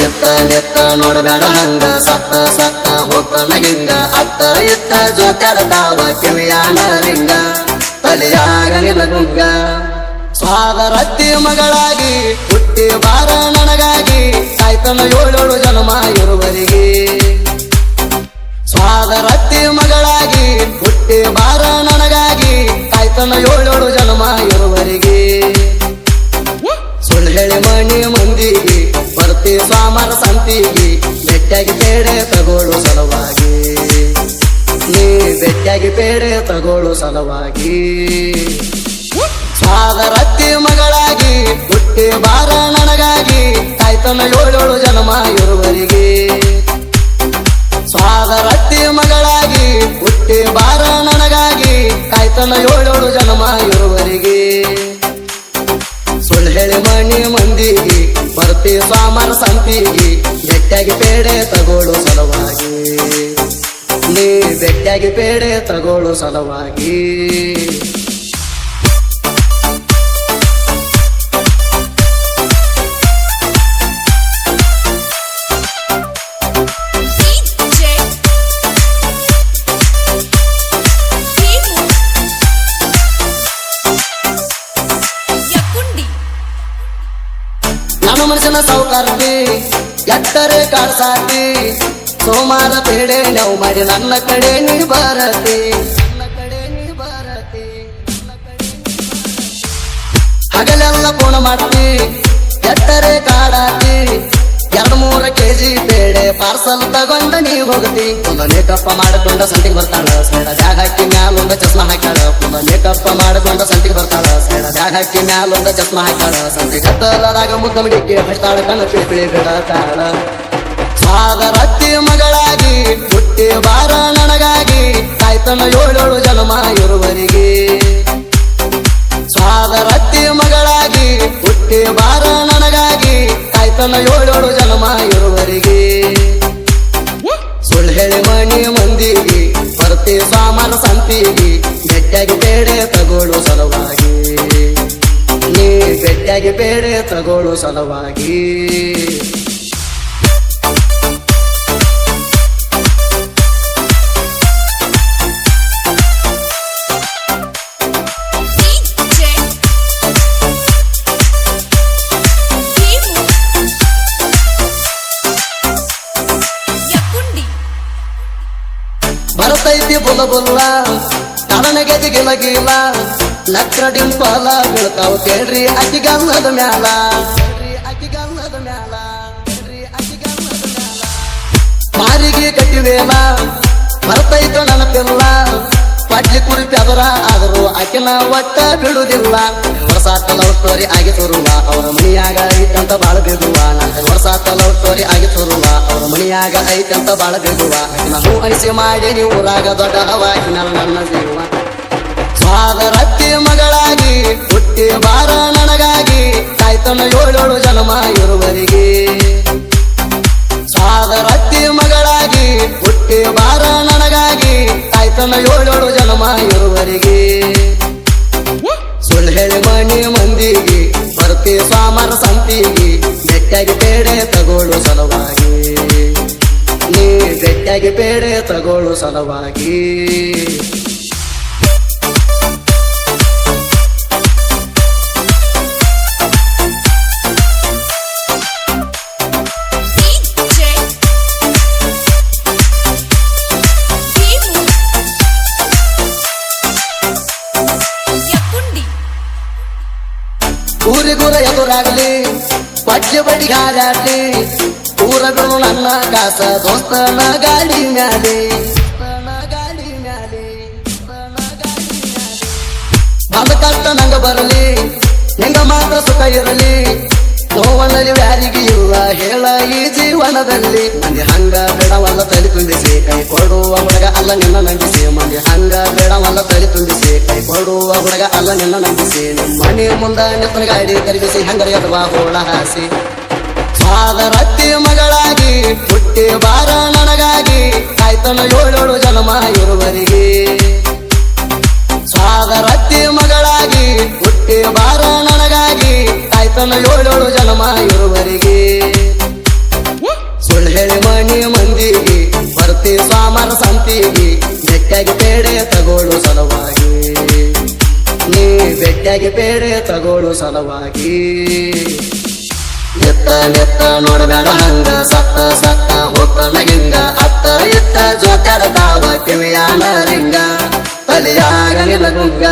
ಎತ್ತ ನೆತ್ತ ನೋಡಬೇಡ ಹಂಗ ಸತ್ತ ಸತ್ತ ಹೋಗ್ತಾನ ಹಿಂಗ ಅತ್ತ ಎತ್ತ ಜೋತಾಡತಾವ ಕಿವಿಯಾನ ರಿಂಗ ತಲೆಯಾಗ ನಿಲಗುಂಗ ಸ್ವಾದರತ್ತಿ ಮಗಳಾಗಿ ಹುಟ್ಟಿ ಬಾರ ನನಗಾಗಿ ಕಾಯ್ತನ ಏಳೇಳು ಜನ್ಮ ಇರುವರಿಗೆ ಸ್ವಾದರತ್ತಿ ಮಗಳಾಗಿ ಹುಟ್ಟಿ ಬಾರ ನನಗಾಗಿ ಕಾಯ್ತನ ಏಳೇಳು ಜನ್ಮ ಇರುವರಿಗೆ ಸುಳ್ಳು ಹೇಳಿ ಮಣಿ ಮಂದಿಗೆ ಬರ್ತಿ ಸ್ವಾಮರ ಸಂತಿಗೆ ಬೆಟ್ಟಾಗಿ ಪೇಡೆ ತಗೋಳು ಸಲುವಾಗಿ ನೀ ಬೆಟ್ಟಾಗಿ ಪೇಡೆ ತಗೋಳು ಸಲುವಾಗಿ ಸ್ವಾದರತ್ತಿ ಮಗಳಾಗಿ ಹುಟ್ಟಿ ಬಾರ ನನಗಾಗಿ ಕಾಯ್ತನ ಏಳೇಳು ಜನ್ಮ ಇರುವರಿಗೆ ಸ್ವಾದರತ್ತಿ ಮಗಳಾಗಿ ಹುಟ್ಟಿ ಬಾರ ನನಗಾಗಿ ಕಾಯ್ತನ ಏಳೇಳು ಜನ್ಮ ಇರುವರಿಗೆ ಸುಳ್ಳು ಹೇಳಿ ಮಣಿ ಮಂದಿಗೆ ಬರ್ತಿ ಸ್ವಾಮರ ಸಂತಿಗೆ ಬೆಟ್ಟಾಗಿ ಪೇಡೆ ತಗೋಳು ಸಲುವಾಗಿ ನೀ ಬೆಟ್ಟಾಗಿ ಪೇಡೆ ತಗೋಳು ಸಲುವಾಗಿ ನನ್ನ ಮನುಷ್ಯನ ಸೌಕರ್ತಿ ಎಟ್ಟರೆ ಕಾಡ್ಸಾತಿ ಸೋಮಾರ ಪೇಡೆ ನಾವು ಮಾಡಿ ನನ್ನ ಕಡೆ ನೀ ಬರತಿ ಹಗಲೆಲ್ಲ ಫೋನ್ ಮಾಡ್ತಿ ಎಟ್ಟರೆ ಕಾಡಾತಿ 2-3 ಕೆಜಿ ಬೇಳೆ ಪಾರ್ಸಲ್ ತಗೊಂಡ ನೀ ಹೋಗತಿ ಒಂದು ಮೇಕಪ್ ಮಾಡಿಕೊಂಡ ಸಂತಿಗೆ ಬರ್ತಾಳ ಸೇಡ ಬ್ಯಾಗ್ ಹಾಕಿ ಮ್ಯಾಲೊಂದ ಚಸ್ಮಾ ಹಾಕ್ಯಾಳ ಒಂದು ಮೇಕಪ್ ಮಾಡಿಕೊಂಡ ಸಂತಿಗೆ ಬರ್ತಾಳ ಸೇಡ ಬ್ಯಾಗ್ ಹಾಕಿ ಮ್ಯಾಲೊಂದ ಚಸ್ಮಾ ಹಾಕ್ಯಾಳ ಸಂತಿ ಕತ್ತಲದಾಗ ಮುದ್ದಮಡಿಕೆ ಹಚ್ತಾಳ ಕಣ್ಣು ಪಿಳಿ ಬಿಡತಾಳ ಸ್ವಾದರತ್ತಿ ಮಗಳಾಗಿ ಹುಟ್ಟಿ ಬಾರ ನನಗಾಗಿ ಕಾಯ್ತನ ಏಳೇಳು ಜನ್ಮ ಇರುವರಿಗೆ ಸ್ವಾದರತ್ತಿ ಮಗಳಾಗಿ ಹುಟ್ಟಿ ಬಾರ ನನಗಾಗಿ ಕಾಯ್ತನ ಏಳೇಳು ಜನ್ಮ ಇರುವರಿಗೆ ಸುಳ್ಳು ಹೇಳಿ ಮಣಿ ಮಂದಿಗೆ ಬರ್ತಿ ಸ್ವಾಮರ ಸಂತಿಗೆ ಬೆಟ್ಟಾಗಿ ಪೇಡೆ ತಗೋಳು ಸಲುವಾಗಿ ನೀ ಬೆಟ್ಟಾಗಿ ಪೇಡೆ ತಗೋಳು ಸಲುವಾಗಿ ಬರ್ತೈತಿ ಬುಲ್ಲ ಬುಲ್ಲ ಕಾಲನೆಗೆ ಗಿಲ ಗಿಲ ಲಕ್ರ ಡಿಂಪಲ ಬೀಳ್ತಾವ ಕೇಳ್ರಿ ಅಕ್ಕಿಗಲ್ಲದ ಮ್ಯಾಲ ಮಾರಿಗೆ ಕಟ್ಟಿವೇಲ ಬರ್ತೈತ ನನ್ನ ಪಿಲ್ಲ ಪಡ್ಲಿ ಕುರಿಪಿ ಅದರ ಆದರೂ ಆಕಿನ ಒಟ್ಟ ಬಿಡುವುದಿಲ್ಲ ವರ್ಷಾತ ಲವ್ ಸ್ಟೋರಿ ಆಗಿ ತೋರುವ ಅವರ ಮನಿಯಾಗ ಐತಂತ ಬಾಳ ಬೇಗುವ ವರ್ಷಾತ ಲವ್ ಸ್ಟೋರಿ ಆಗಿ ತೋರುವ ಅವರ ಮನಿಯಾಗ ಐತಂತ ಬಾಳ ಬೇಗುವ ನಾವು ಐಸಿ ಮಾಡಿ ನೀವು ಊರಾಗ ದೊಡ್ಡ ಹವಾಗಿ ನನ್ನ ಜೀವ ಸ್ವಾದರತ್ತಿ ಮಗಳಾಗಿ ಹುಟ್ಟಿ ಬಾರ ನನಗಾಗಿ ಕಾಯ್ತನ ಏಳೇಳು ಜನ್ಮ ಇರುವರಿಗೆ ಸ್ವಾದರತ್ತಿ ಮಗಳಾಗಿ ಹುಟ್ಟಿ ಬಾರ ನನಗಾಗಿ ಕಾಯ್ತನ ಏಳೇಳು ಜನ್ಮ ಇರುವರಿಗೆ ಸುಳ್ಳು ಹೇಳಿ ಮಣಿ ಮಂದಿಗೆ ಬರ್ತಿ ಸ್ವಾಮರ ಸಂತಿಗೆ ಬೆಟ್ಟಾಗಿ ಪೇಡೆ ತಗೋಳು ಸಲುವಾಗಿ ನೀ ಬೆಟ್ಟಾಗಿ ಪೇಡೆ ತಗೋಳು ಸಲುವಾಗಿ ಊರಿಗೂರ ಎದುರಾಗ್ಲಿ ಪಡ್ಲಿ ಬಡಿ ಹಾರಾಡ್ಲಿ ಊರಗಳು ನನ್ನ ಕಾಸ ದೋಸ್ತನ ಗಾಡಿ ಮ್ಯಾಲೆ ಬಂದ ಕಷ್ಟ ನಂಗ ಬರಲಿ ನಿಂಗ ಮಾತ್ರ ಸುಖ ಇರಲಿ ನೋವನಲ್ಲಿ ಯಾರಿಗೆ ಇಲ್ಲ ಹೇಳ ಈ ಜೀವನದಲ್ಲಿ ಮಂದಿ ಹಂಗ ಬೇಡವಲ್ಲ ತಲೆ ತುಂಬಿಸಿ ಕೈ ಕೊಡುವ ಹುಡುಗ ಅಲ್ಲ ನಿನ್ನ ನಂಬಿಸಿ ಮಂದಿ ಹಂಗ ಬೇಡವಲ್ಲ ತಲೆ ತುಂಬಿಸಿ ಕೈ ಕೊಡುವ ಹುಡುಗ ಅಲ್ಲ ನಿನ್ನ ನಂಬಿಸಿ ನಿಮ್ಮ ಮನೆ ಮುಂದ ನಿತ್ತನ ಗಾಡಿ ಕರಿಬಿಸಿ ಹಂಗರ ಎದುವ ಹೋಳ ಹಾಸಿ ಸ್ವಾದರತ್ತಿ ಮಗಳಾಗಿ ಹುಟ್ಟಿ ಬಾರ ನನಗಾಗಿ ಕಾಯ್ತನ ಏಳೇಳು ಜನ್ಮ ಇರುವರಿಗೆ ಸ್ವಾದರತ್ತಿ ಮಗಳಾಗಿ ಹುಟ್ಟಿ ಬಾರ ನನಗಾಗಿ ಕಾಯ್ತನ ಏಳೇಳು ಜನ್ಮ ಇರುವರಿಗೆ ಸುಳ್ಳು ಹೇಳಿ ಮಣಿ ಮಂದಿಗೆ ಬರ್ತಿ ಸ್ವಾಮರ ಸಂತಿಗೆ ಬೆಟ್ಟಾಗಿ ಪೇಡೆ ತಗೋಳು ಸಲುವಾಗಿ ನೀ ಬೆಟ್ಟಾಗಿ ಪೇಡೆ ತಗೋಳು ಸಲುವಾಗಿ ಎತ್ತ ನೆತ್ತ ನೋಡಬೇಡ ಹಂಗ ಸತ್ತ ಸತ್ತ ಹೋಗ್ತಾನ ಹಿಂಗ ಅತ್ತ ಇತ್ತ ಜೋತಾಡ್ತಾವ ಕಿವಿಯಾನ ರಿಂಗ ತಲೆಯಾಗ ನಿಲಗುಂಗ